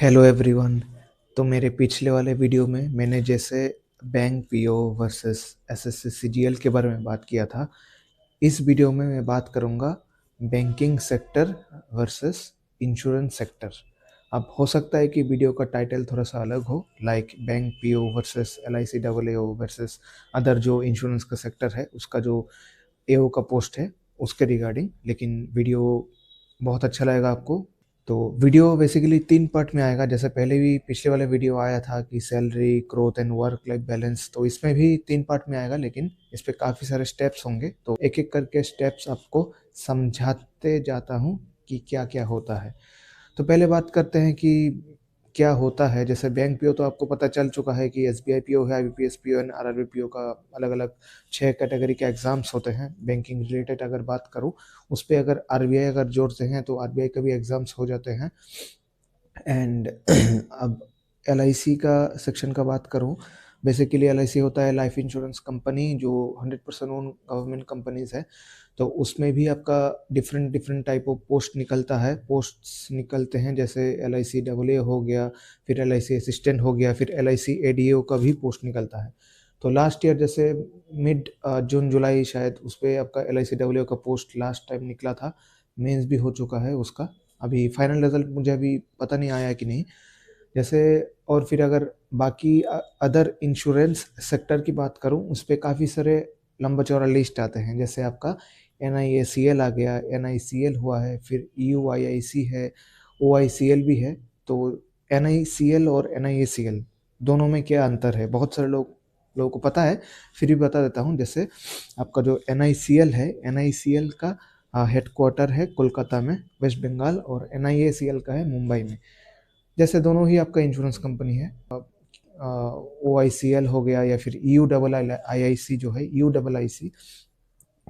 Hello everyone. तो मेरे पिछले वाले वीडियो में मैंने जैसे bank PO versus SSC CGL के बारे में बात किया था, इस वीडियो में मैं बात करूंगा banking sector versus insurance sector. अब हो सकता है कि वीडियो का टाइटल थोड़ा सा अलग हो, like bank PO versus LIC double AO versus other जो इंश्योरेंस का सेक्टर है उसका जो एओ का पोस्ट है उसके रिगार्डिंग, लेकिन वीडियो बहुत अच्छा लगेगा आपको। तो वीडियो बेसिकली 3 पार्ट में आएगा। जैसे पहले भी पिछले वाले वीडियो आया था कि salary, growth and work life balance, तो इसमें भी 3 पार्ट में आएगा, लेकिन इस पे काफ़ी सारे स्टेप्स होंगे। तो एक-एक करके स्टेप्स आपको समझाते जाता हूँ कि क्या-क्या होता है। तो पहले बात करते हैं कि क्या होता है। जैसे बैंक पीओ तो आपको पता चल चुका है कि एसबीआई पीओ है, IBPS PO and RRB PO का अलग-अलग 6 कैटेगरी के एग्ज़ाम्स होते हैं। बैंकिंग रिलेटेड अगर बात करूँ, उस पे अगर आरबीआई अगर जोड़ते हैं तो आरबीआई के भी एग्ज़ाम्स हो जाते हैं। एंड अब एलआईसी का सेक्शन का बात करूँ, बेसिकली एलआईसी होता है लाइफ इंश्योरेंस कंपनी जो 100% ओन गवर्नमेंट कंपनीज़ है। तो उसमें भी आपका different different type of post निकलता है, पोस्ट्स निकलते हैं। जैसे एलआईसी डबल ए हो गया, फिर एलआईसी असिस्टेंट हो गया, फिर एलआईसी एडीओ का भी पोस्ट निकलता है। तो लास्ट ईयर जैसे मिड जून जुलाई शायद उस पे आपका एलआईसी डबल ए का पोस्ट लास्ट टाइम निकला था। मेंस भी हो चुका है उसका। अभी फाइनल रिजल्ट मुझे अभी पता नहीं आया है कि नहीं। जैसे और फिर अगर बाकी अदर इंश्योरेंस सेक्टर की बात करूँ, उस पे काफ़ी सारे लंबा चौड़ा लिस्ट आते हैं। जैसे आपका एनआईएसीएल आ गया, एनआईसीएल हुआ है, फिर ईयूआईआईसी है, ओआईसीएल भी है। तो एनआईसीएल और एनआईएसीएल दोनों में क्या अंतर है, बहुत सारे लोगों को पता है, फिर भी बता देता हूँ। जैसे आपका जो एनआईसीएल है, एनआईसीएल का हेडक्वार्टर है कोलकाता में, वेस्ट बंगाल, और एनआईएसीएल का है मुंबई में। जैसे दोनों ही आपका इंश्योरेंस कंपनी है। ओ आई सी एल हो गया या फिर यू डबल आई आई सी जो है, यू डबल आई सी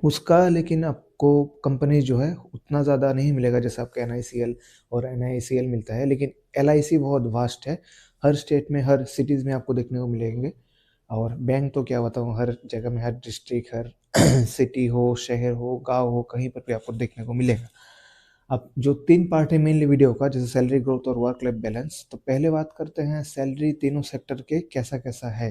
उसका, लेकिन आपको कंपनी जो है उतना ज़्यादा नहीं मिलेगा जैसे आपका एन आई सी एल और एन आई सी एल मिलता है। लेकिन एल आई सी बहुत वास्ट है, हर स्टेट में हर सिटीज़ में आपको देखने को मिलेंगे। और बैंक तो क्या बताऊँ, हर जगह में, हर डिस्ट्रिक्ट, हर सिटी हो, शहर हो, गांव हो, कहीं पर भी आपको देखने को मिलेगा। अब जो 3 पार्ट है मेनली वीडियो का, जैसे सैलरी, ग्रोथ और वर्क लाइफ बैलेंस। तो पहले बात करते हैं सैलरी तीनों सेक्टर के कैसा-कैसा है।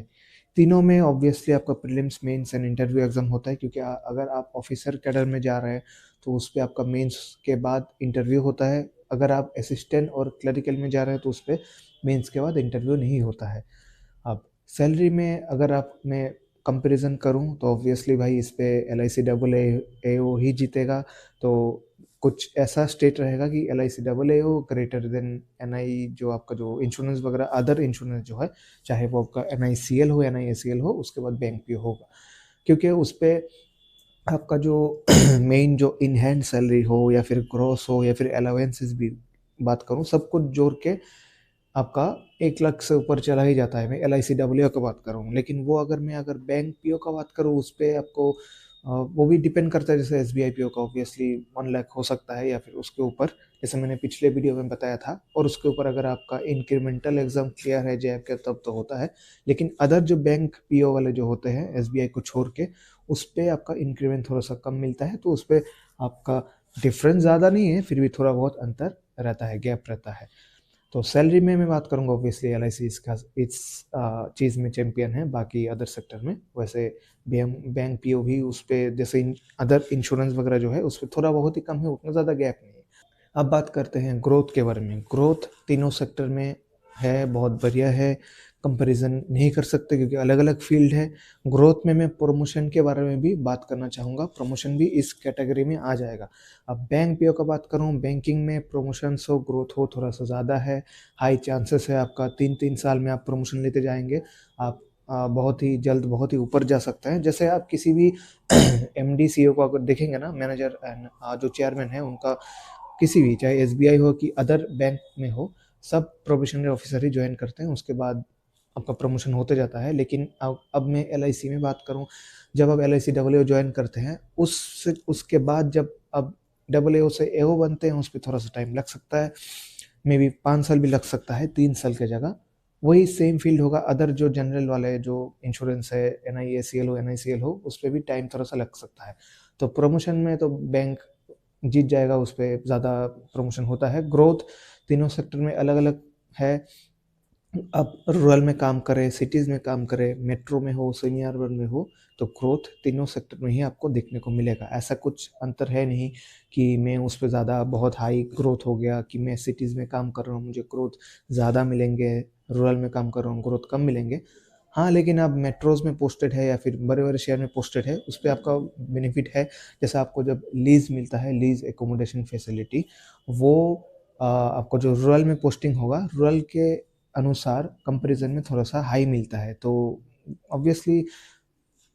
तीनों में ऑब्वियसली आपका prelims, mains and interview exam होता है, क्योंकि अगर आप ऑफिसर कैडर में जा रहे हैं तो उस पे आपका मेंस के बाद इंटरव्यू होता है। अगर आप असिस्टेंट और क्लरिकल में जा रहे हैं तो उस पे मेंस के बाद इंटरव्यू नहीं होता है। अब सैलरी में अगर आप मैं कंपैरिज़न करूँ तो ऑब्वियसली भाई इस पे एलआईसी डबल एओ ही जीतेगा। तो कुछ ऐसा स्टेट रहेगा कि एलआईसी डबल एओ ग्रेटर देन एनआई, जो आपका जो इंश्योरेंस वगैरह अदर इंश्योरेंस जो है, चाहे वो आपका एनआईसीएल हो, एनआईएसीएल हो, उसके बाद बैंक भी होगा। क्योंकि उस पे आपका जो मेन जो इन हैंड सैलरी हो या फिर ग्रॉस हो या फिर अलाउंसेस भी बात करूँ, सब कुछ जोड़ के आपका 1 लाख से ऊपर चला ही जाता है। मैं एलआईसी डब्ल्यू का बात कर रहा हूँ। लेकिन वो अगर मैं अगर बैंक पीओ का बात करूँ, उस पे आपको वो भी डिपेंड करता है। जैसे एसबीआई पीओ का ऑब्वियसली 1 लाख हो सकता है या फिर उसके ऊपर, जैसे मैंने पिछले वीडियो में बताया था। और उसके ऊपर अगर आपका इंक्रीमेंटल एग्जाम क्लियर है जेआरएफ का, तब तो होता है। लेकिन अदर जो बैंक पीओ वाले जो होते हैं एसबीआई को छोड़ के, उस पे आपका इंक्रीमेंट थोड़ा सा कम मिलता है। तो उस पे आपका डिफरेंस ज़्यादा नहीं है, फिर भी थोड़ा बहुत अंतर रहता है, गैप रहता है। तो सैलरी में मैं बात करूँगा, ऑब्वियसली एलआईसी इसका इस चीज़ में चैंपियन है। बाकी अदर सेक्टर में वैसे बैंक पीओ भी उस पे, जैसे अदर इंश्योरेंस वगैरह जो है उस पे थोड़ा बहुत ही कम है, उतना ज़्यादा गैप नहीं है। अब बात करते हैं ग्रोथ के बारे में। ग्रोथ तीनों सेक्टर में है, बहुत बढ़िया है। कंपैरिजन नहीं कर सकते क्योंकि अलग-अलग फील्ड है। ग्रोथ में मैं प्रमोशन के बारे में भी बात करना चाहूँगा। प्रमोशन भी इस कैटेगरी में आ जाएगा। अब बैंक पीओ का बात करूँ, बैंकिंग में प्रमोशंस हो, ग्रोथ हो, थोड़ा-सा ज़्यादा है। हाई चांसेस है आपका 3-3 साल में आप प्रमोशन लेते जाएँगे। आप बहुत ही जल्द बहुत ही ऊपर जा सकते हैं। जैसे आप किसी भी एमडी, सीईओ को अगर देखेंगे ना, मैनेजर एंड जो चेयरमैन है उनका, किसी भी, चाहे एसबीआई हो कि अदर बैंक में हो, सब प्रोबेशनरी ऑफिसर ही ज्वाइन करते हैं। उसके बाद आपका प्रमोशन होते जाता है। लेकिन अब मैं एलआईसी में बात करूं, जब आप एलआईसी डबल ए ज्वाइन करते हैं, उसके बाद जब अब डबल ए से एओ बनते हैं, उस पर थोड़ा सा टाइम लग सकता है। मे बी 5 साल भी लग सकता है 3 साल की जगह। वही सेम फील्ड होगा अदर जो जनरल वाले जो इंश्योरेंस है, एनआईएसीएल हो, एनआईसीएल हो, उस पर भी टाइम थोड़ा सा लग सकता है। तो प्रमोशन में तो बैंक जीत जाएगा, उस पे ज़्यादा प्रमोशन होता है। ग्रोथ तीनों सेक्टर में अलग अलग है, आप रूरल में काम करें, सिटीज़ में काम करें, मेट्रो में हो, सेमी अर्बन में हो, तो ग्रोथ तीनों सेक्टर में ही आपको देखने को मिलेगा। ऐसा कुछ अंतर है नहीं कि मैं उस पे ज़्यादा बहुत हाई ग्रोथ हो गया, कि मैं सिटीज़ में काम कर रहा हूँ, मुझे ग्रोथ ज़्यादा मिलेंगे, रूरल में काम कर रहा हूँ, ग्रोथ कम मिलेंगे। हाँ, लेकिन आप मेट्रोज़ में पोस्टेड है या फिर बड़े-बड़े शहर में पोस्टेड है, उस पे आपका बेनिफिट है। जैसे आपको जब लीज़ मिलता है, लीज़ एकोमोडेशन फैसिलिटी, वो आपको जो रूरल में पोस्टिंग होगा, रूरल के अनुसार कंपैरिज़न में थोड़ा-सा हाई मिलता है। तो ऑब्वियसली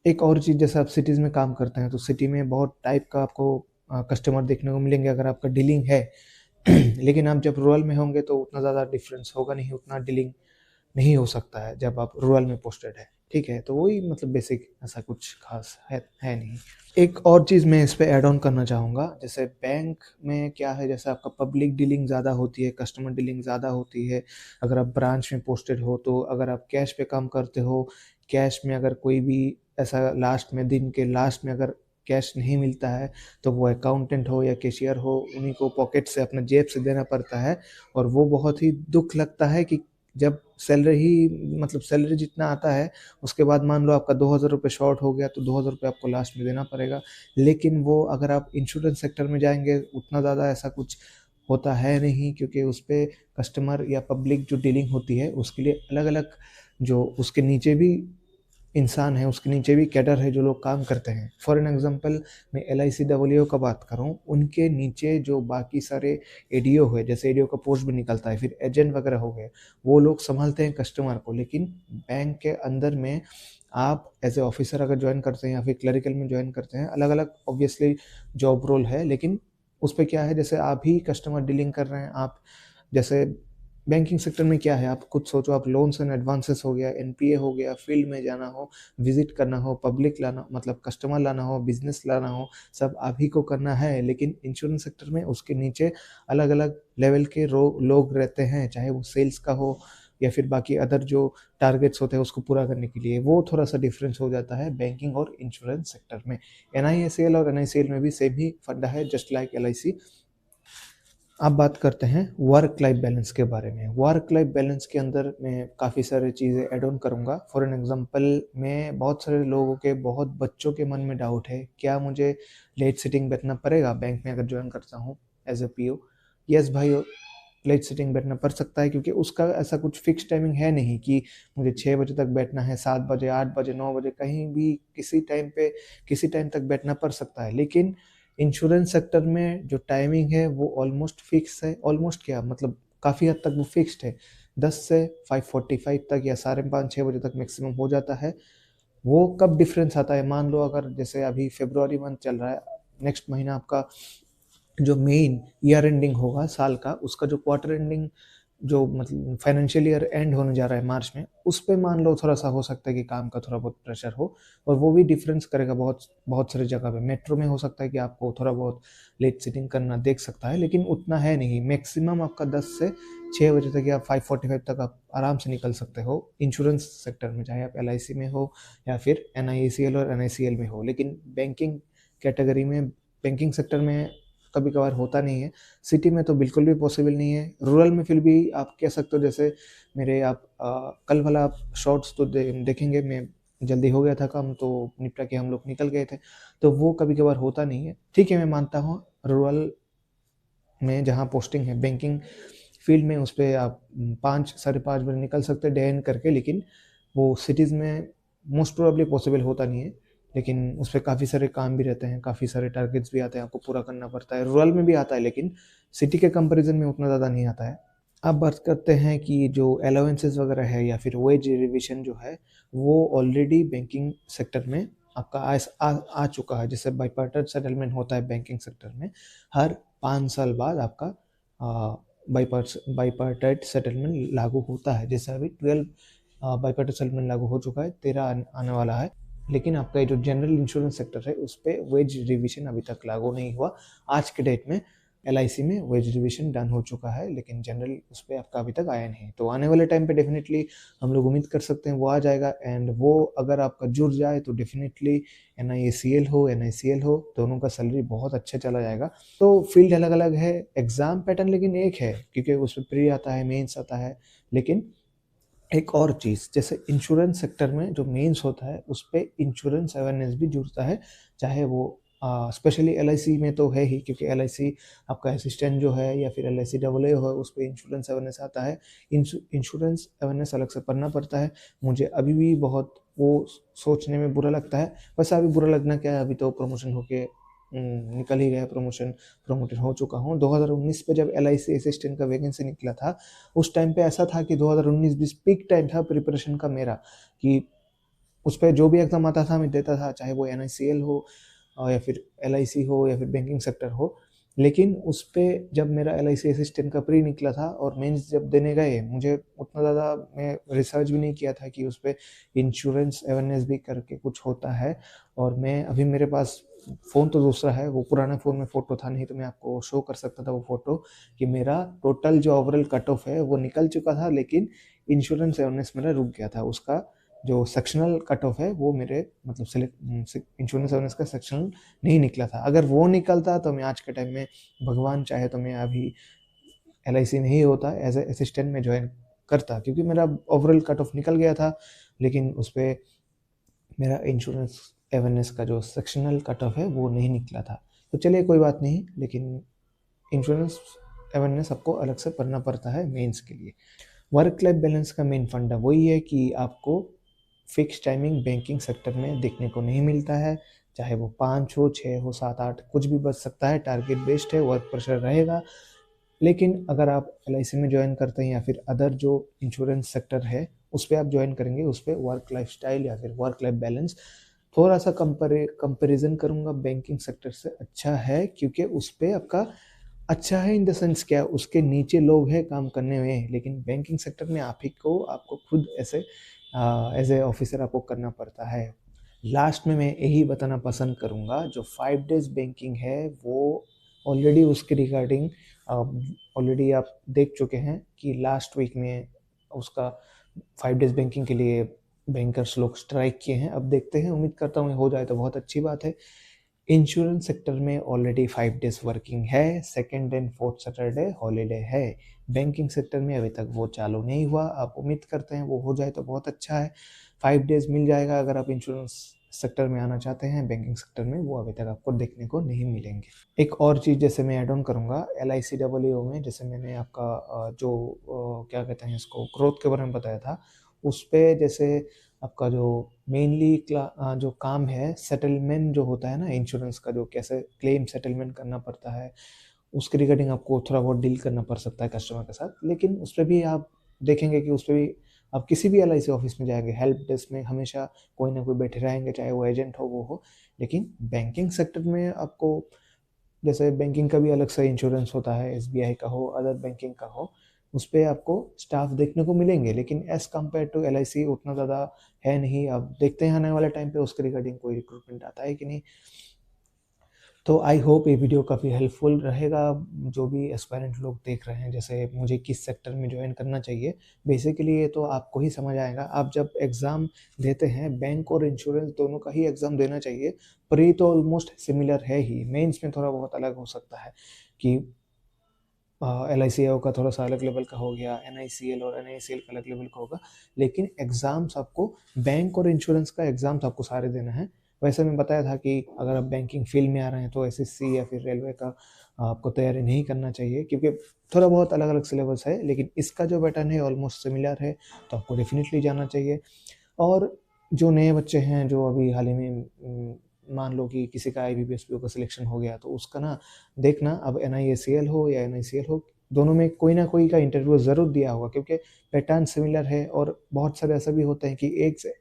एक और चीज़, जैसे आप सिटीज़ में काम करते हैं, तो सिटी में बहुत टाइप का आपको कस्टमर देखने को मिलेंगे अगर आपका डीलिंग है। लेकिन आप जब रूरल में होंगे तो उतना ज़्यादा डिफ़रेंस होगा नहीं, उतना डीलिंग नहीं हो सकता है जब आप रूरल में पोस्टेड है, ठीक है? तो वही मतलब बेसिक, ऐसा कुछ ख़ास है नहीं। एक और चीज़ मैं इस पे ऐड ऑन करना चाहूँगा, जैसे बैंक में क्या है, जैसे आपका पब्लिक डीलिंग ज़्यादा होती है, कस्टमर डीलिंग ज़्यादा होती है। अगर आप ब्रांच में पोस्टेड हो, तो अगर आप कैश पे काम करते हो, कैश में अगर कोई भी ऐसा लास्ट में, दिन के लास्ट में अगर कैश नहीं मिलता है, तो वो अकाउंटेंट हो या कैशियर हो, उन्हीं को पॉकेट से, अपना जेब से देना पड़ता है। और वो बहुत ही दुःख लगता है कि जब सैलरी ही, मतलब सैलरी जितना आता है, उसके बाद मान लो आपका ₹2000 शॉर्ट हो गया, तो ₹2000 आपको लास्ट में देना पड़ेगा। लेकिन वो अगर आप इंश्योरेंस सेक्टर में जाएँगे, उतना ज़्यादा ऐसा कुछ होता है नहीं, क्योंकि उस पे कस्टमर या पब्लिक जो डीलिंग होती है, उसके लिए अलग-अलग, जो उसके नीचे भी इंसान है, उसके नीचे भी कैडर है जो लोग काम करते हैं। फॉर एन एग्ज़ाम्पल, मैं LICWO का बात करूँ, उनके नीचे जो बाकी सारे एडीओ है, जैसे एडीओ का पोस्ट भी निकलता है, फिर एजेंट वगैरह हो गए, वो लोग सँभालते हैं कस्टमर को। लेकिन बैंक के अंदर में आप एज़ ए ऑफ़िसर अगर जॉइन करते हैं या फिर क्लरिकल में जॉइन करते हैं, अलग-अलग ऑब्वियसली जॉब रोल है, लेकिन उसपे क्या है, जैसे आप ही कस्टमर डीलिंग कर रहे हैं, आप जैसे बैंकिंग सेक्टर में क्या है, आप खुद सोचो, आप लोन्स एंड एडवांसेस हो गया, एनपीए हो गया, फील्ड में जाना हो, विज़िट करना हो, पब्लिक लाना, मतलब कस्टमर लाना हो, बिज़नेस लाना हो, सब आप ही को करना है। लेकिन इंश्योरेंस सेक्टर में उसके नीचे अलग-अलग लेवल के लोग रहते हैं, चाहे वो सेल्स का हो या फिर बाकी अदर जो टारगेट्स होते हैं उसको पूरा करने के लिए। वो थोड़ा-सा डिफ़रेंस हो जाता है बैंकिंग और इंश्योरेंस सेक्टर में। NISL और NICL में भी सेम ही फंडा है, जस्ट लाइक LIC। अब बात करते हैं वर्क लाइफ बैलेंस के बारे में। वर्क लाइफ बैलेंस के अंदर मैं काफ़ी सारी चीज़ें ऐड ऑन करूँगा। फॉर एन एग्ज़ाम्पल, मैं बहुत सारे लोगों के, बहुत बच्चों के मन में डाउट है, क्या मुझे लेट सिटिंग बैठना पड़ेगा बैंक में अगर जॉइन करता हूँ एज़ अ पीओ? यस भाई, लेट सिटिंग बैठना पड़ सकता है, क्योंकि उसका ऐसा कुछ फ़िक्स टाइमिंग है नहीं कि मुझे 6 बजे तक बैठना है, 7 बजे, 8 बजे, 9 बजे, कहीं भी किसी टाइम पे, किसी टाइम तक बैठना पड़ सकता है। लेकिन इंश्योरेंस सेक्टर में जो टाइमिंग है वो ऑलमोस्ट फिक्स है। ऑलमोस्ट क्या, मतलब काफ़ी हद तक वो फिक्स्ड है। 10 से 5:45 तक या साढ़े 5-6 बजे तक मैक्सिमम हो जाता है। वो कब डिफ़रेंस आता है, मान लो अगर जैसे अभी फ़रवरी मंथ चल रहा है, नेक्स्ट महीना आपका जो मेन ईयर एंडिंग होगा साल का, उसका जो क्वार्टर एंडिंग, जो मतलब फाइनेंशियल ईयर एंड होने जा रहा है मार्च में, उस पे मान लो थोड़ा-सा हो सकता है कि काम का थोड़ा बहुत प्रेशर हो, और वो भी डिफ़रेंस करेगा बहुत बहुत सारी जगह पे। मेट्रो में हो सकता है कि आपको थोड़ा बहुत लेट सिटिंग करना देख सकता है, लेकिन उतना है नहीं। मैक्सिमम आपका 10 से 6 बजे तक या 5:45 तक आप आराम से निकल सकते हो इंश्योरेंस सेक्टर में, चाहे आप LIC में हो या फिर NIACL और NICL में हो। लेकिन बैंकिंग कैटेगरी में, बैंकिंग सेक्टर में कभी-कभार होता नहीं है। सिटी में तो बिल्कुल भी पॉसिबल नहीं है। रूरल में फिर भी आप कह सकते हो, जैसे मेरे आप कल वाला आप शॉर्ट्स तो देखेंगे, मैं जल्दी हो गया था काम, तो निपटा के हम लोग निकल गए थे। तो वो कभी-कभार होता नहीं है। ठीक है, मैं मानता हूँ रूरल में जहाँ पोस्टिंग है बैंकिंग फील्ड में, उस पे आप 5 साढ़े 5 बजे निकल सकते हैं डे एंड करके, लेकिन वो सिटीज़ में मोस्ट प्रोबेबली पॉसिबल होता नहीं है। लेकिन उस पे काफ़ी सारे काम भी रहते हैं, काफ़ी सारे टारगेट्स भी आते हैं, आपको पूरा करना पड़ता है। रूरल में भी आता है, लेकिन सिटी के कंपैरिज़न में उतना ज़्यादा नहीं आता है। अब बात करते हैं कि जो अलाउंसेस वगैरह है या फिर वेज रिविज़न जो है, वो ऑलरेडी बैंकिंग सेक्टर में आपका आ चुका है। जैसे बाइपार्टाइट सेटलमेंट होता है बैंकिंग सेक्टर में, हर 5 साल बाद आपका बाइपार्टाइट सेटलमेंट लागू होता है। जैसे अभी 12 बाइपार्टाइट सेटलमेंट लागू हो चुका है, 13 आने वाला है। लेकिन आपका ये जो जनरल इंश्योरेंस सेक्टर है, उस पे वेज रिविज़न अभी तक लागू नहीं हुआ आज के डेट में। LIC में वो रिजर्वेशन डन हो चुका है, लेकिन जनरल उस पर आपका अभी तक आया नहीं। तो आने वाले टाइम पे डेफिनेटली हम लोग उम्मीद कर सकते हैं वो आ जाएगा। एंड वो अगर आपका जुड़ जाए तो डेफिनेटली NIACL हो NICL हो, दोनों का सैलरी बहुत अच्छा चला जाएगा। तो फील्ड अलग अलग है, एग्ज़ाम पैटर्न लेकिन एक है, क्योंकि उसमें प्री आता है, मेंस आता है। लेकिन एक और चीज़, जैसे इंश्योरेंस सेक्टर में जो मेंस होता है उस पे इंश्योरेंस अवेयरनेस भी जुड़ता है, चाहे वो स्पेशली LIC में तो है ही, क्योंकि LIC आपका असिस्टेंट जो है या फिर LIC AA हो उस पे इंश्योरेंस अवेयरनेस आता है। इंश्योरेंस अवेयरनेस अलग से पढ़ना पड़ता है। मुझे अभी भी बहुत वो सोचने में बुरा लगता है। वैसे अभी बुरा लगना क्या है, अभी तो प्रमोशन होके निकल ही गया, प्रमोटेड हो चुका हूँ। 2019 पे जब LIC असिस्टेंट का वैकेंसी निकला था, उस टाइम पे ऐसा था कि 2019-20 पीक टाइम था प्रिपरेशन का मेरा, कि उस पे जो भी एग्ज़ाम आता था मैं देता था, चाहे वो NICL हो या फिर LIC हो या फिर बैंकिंग सेक्टर हो। लेकिन उस पे जब मेरा LIC असिस्टेंट का प्री निकला था और मेंस जब देने गए, मुझे उतना ज़्यादा मैं रिसर्च भी नहीं किया था कि उस पे इंश्योरेंस अवेयरनेस भी करके कुछ होता है। और मैं अभी मेरे पास फ़ोन तो दूसरा है, वो पुराना फ़ोन में फ़ोटो था, नहीं तो मैं आपको शो कर सकता था वो फ़ोटो, कि मेरा टोटल जो ओवरऑल कट ऑफ है वो निकल चुका था, लेकिन इंश्योरेंस अवेयरनेस मेरा रुक गया था। उसका जो सेक्शनल कट ऑफ है वो मेरे मतलब इंश्योरेंस अवेयरनेस का सेक्शनल नहीं निकला था। अगर वो निकलता तो मैं आज के टाइम में, भगवान चाहे तो मैं अभी LIC में ही होता, एज ए असिस्टेंट में ज्वाइन करता, क्योंकि मेरा ओवरऑल कट ऑफ निकल गया था। लेकिन उस पर मेरा इंश्योरेंस अवेयरनेस का जो सेक्शनल कट ऑफ है वो नहीं निकला था। तो चलिए कोई बात नहीं, लेकिन इंश्योरेंस अवेयरनेस आपको अलग से पढ़ना पड़ता है मेंस के लिए। वर्क लाइफ बैलेंस का मेन फंडा वही है कि आपको फिक्स टाइमिंग बैंकिंग सेक्टर में देखने को नहीं मिलता है, चाहे वो 5 हो, 6 हो, 7, 8 कुछ भी बच सकता है। टारगेट बेस्ड है, वर्क प्रेशर रहेगा। लेकिन अगर आप LIC में ज्वाइन करते हैं या फिर अदर जो इंश्योरेंस सेक्टर है उस पर आप ज्वाइन करेंगे, उस पर वर्क लाइफ स्टाइल या फिर वर्क लाइफ बैलेंस थोड़ा सा कंपेरिजन करूंगा बैंकिंग सेक्टर से अच्छा है, क्योंकि उस पर आपका अच्छा है इन द सेंस क्या, उसके नीचे लोग हैं काम करने में, लेकिन बैंकिंग सेक्टर में आप ही को आपको खुद ऐसे एज ए ऑफिसर आपको करना पड़ता है। लास्ट में मैं यही बताना पसंद करूँगा, जो 5 डेज बैंकिंग है वो ऑलरेडी उसके रिगार्डिंग ऑलरेडी आप देख चुके हैं कि लास्ट वीक में उसका 5 डेज बैंकिंग के लिए बैंकर्स लोग स्ट्राइक किए हैं। अब देखते हैं, उम्मीद करता हूँ हो जाए तो बहुत अच्छी बात है। इंश्योरेंस सेक्टर में ऑलरेडी 5 डेज वर्किंग है, second and fourth Saturday holiday है। बैंकिंग सेक्टर में अभी तक वो चालू नहीं हुआ, आप उम्मीद करते हैं वो हो जाए तो बहुत अच्छा है। 5 डेज मिल जाएगा अगर आप इंश्योरेंस सेक्टर में आना चाहते हैं। बैंकिंग सेक्टर में वो अभी तक आपको देखने को नहीं मिलेंगे। एक और चीज़ जैसे मैं ऐड ऑन करूँगा, LIC AA में जैसे मैंने आपका जो क्या कहते हैं इसको, ग्रोथ के बारे में बताया था, उस पे जैसे आपका जो मेनली जो काम है सेटलमेंट जो होता है ना इंश्योरेंस का, जो कैसे क्लेम सेटलमेंट करना पड़ता है, उसके रिगार्डिंग आपको थोड़ा बहुत डील करना पड़ सकता है कस्टमर के साथ। लेकिन उस पर भी आप देखेंगे कि उस पर भी आप किसी भी LIC ऑफिस में जाएंगे, हेल्प डेस्क में हमेशा कोई ना कोई बैठे रहेंगे, चाहे वो एजेंट हो वो हो। लेकिन बैंकिंग सेक्टर में आपको, जैसे बैंकिंग का भी अलग से इंश्योरेंस होता है, SBI का हो, अदर बैंकिंग का हो, उस पर आपको स्टाफ देखने को मिलेंगे, लेकिन एज कम्पेयर टू LIC उतना ज़्यादा है नहीं। अब देखते हैं आने वाले टाइम पे उसके रिगार्डिंग कोई रिक्रूटमेंट आता है कि नहीं। तो आई होप ये वीडियो काफ़ी हेल्पफुल रहेगा, जो भी एस्पायरेंट लोग देख रहे हैं जैसे मुझे किस सेक्टर में ज्वाइन करना चाहिए। बेसिकली ये तो आपको ही समझ आएगा, आप जब एग्ज़ाम देते हैं, बैंक और इंश्योरेंस दोनों का ही एग्ज़ाम देना चाहिए। प्री तो ऑलमोस्ट सिमिलर है ही, मेंस में थोड़ा बहुत अलग हो सकता है कि LICAO का थोड़ा सा अलग लेवल का हो गया, NICL और NICL का अलग लेवल का होगा। लेकिन एग्ज़ाम्स आपको बैंक और इंश्योरेंस का एग्ज़ाम्स आपको सारे देना है। वैसे मैं बताया था कि अगर आप बैंकिंग फील्ड में आ रहे हैं तो SSC या फिर रेलवे का आपको तैयारी नहीं करना चाहिए, क्योंकि थोड़ा बहुत अलग अलग सिलेबस है। लेकिन इसका जो पैटर्न है ऑलमोस्ट सिमिलर है, तो आपको डेफिनेटली जाना चाहिए। और जो नए बच्चे हैं जो अभी हाल ही में मान लो कि किसी का IBPS PO का सिलेक्शन हो गया, तो उसका ना देखना, अब NIACL हो या NICL हो, दोनों में कोई ना कोई का इंटरव्यू ज़रूर दिया होगा, क्योंकि पैटर्न सिमिलर है। और बहुत सारे ऐसा भी होता है कि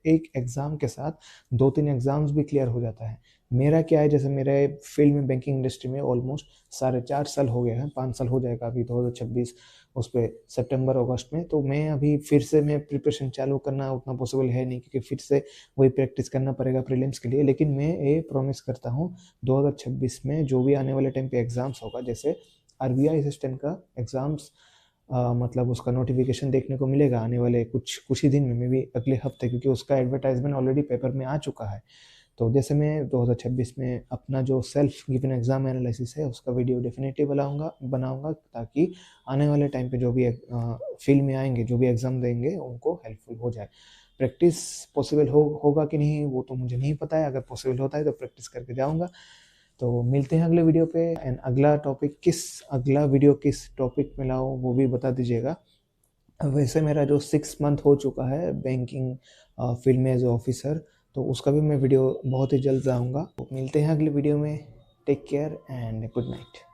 एक एग्ज़ाम के साथ 2-3 एग्ज़ाम्स भी क्लियर हो जाता है। मेरा क्या है, जैसे मेरे फील्ड में बैंकिंग इंडस्ट्री में ऑलमोस्ट 4.5 साल हो गए हैं, 5 साल हो जाएगा अभी 2026 उस पे सितंबर अगस्त में। तो मैं अभी फिर से मैं प्रिपरेशन चालू करना उतना पॉसिबल है नहीं, क्योंकि फिर से वही प्रैक्टिस करना पड़ेगा प्रीलिम्स के लिए। लेकिन मैं ये प्रॉमिस करता हूँ 2026 में जो भी आने वाले टाइम पे एग्ज़ाम्स होगा, जैसे आरबीआई असिस्टेंट का एग्ज़ाम्स मतलब उसका नोटिफिकेशन देखने को मिलेगा आने वाले कुछ ही दिन में, मे बी अगले हफ्ते, क्योंकि उसका एडवर्टाइजमेंट ऑलरेडी पेपर में आ चुका है। तो जैसे मैं 2026 में अपना जो सेल्फ गिवन एग्ज़ाम एनालिसिस है उसका वीडियो डेफिनेटली बनाऊंगा ताकि आने वाले टाइम पे जो भी फील्ड में आएंगे, जो भी एग्ज़ाम देंगे, उनको हेल्पफुल हो जाए। प्रैक्टिस पॉसिबल होगा कि नहीं वो तो मुझे नहीं पता है, अगर पॉसिबल होता है तो प्रैक्टिस करके जाऊंगा। तो मिलते हैं अगले वीडियो पे। एंड अगला वीडियो किस टॉपिक में लाऊं वो भी बता दीजिएगा। वैसे मेरा जो 6 मंथ हो चुका है बैंकिंग फील्ड में एज ऑफिसर, तो उसका भी मैं वीडियो बहुत ही जल्द लाऊंगा। मिलते हैं अगले वीडियो में। Take care and good night.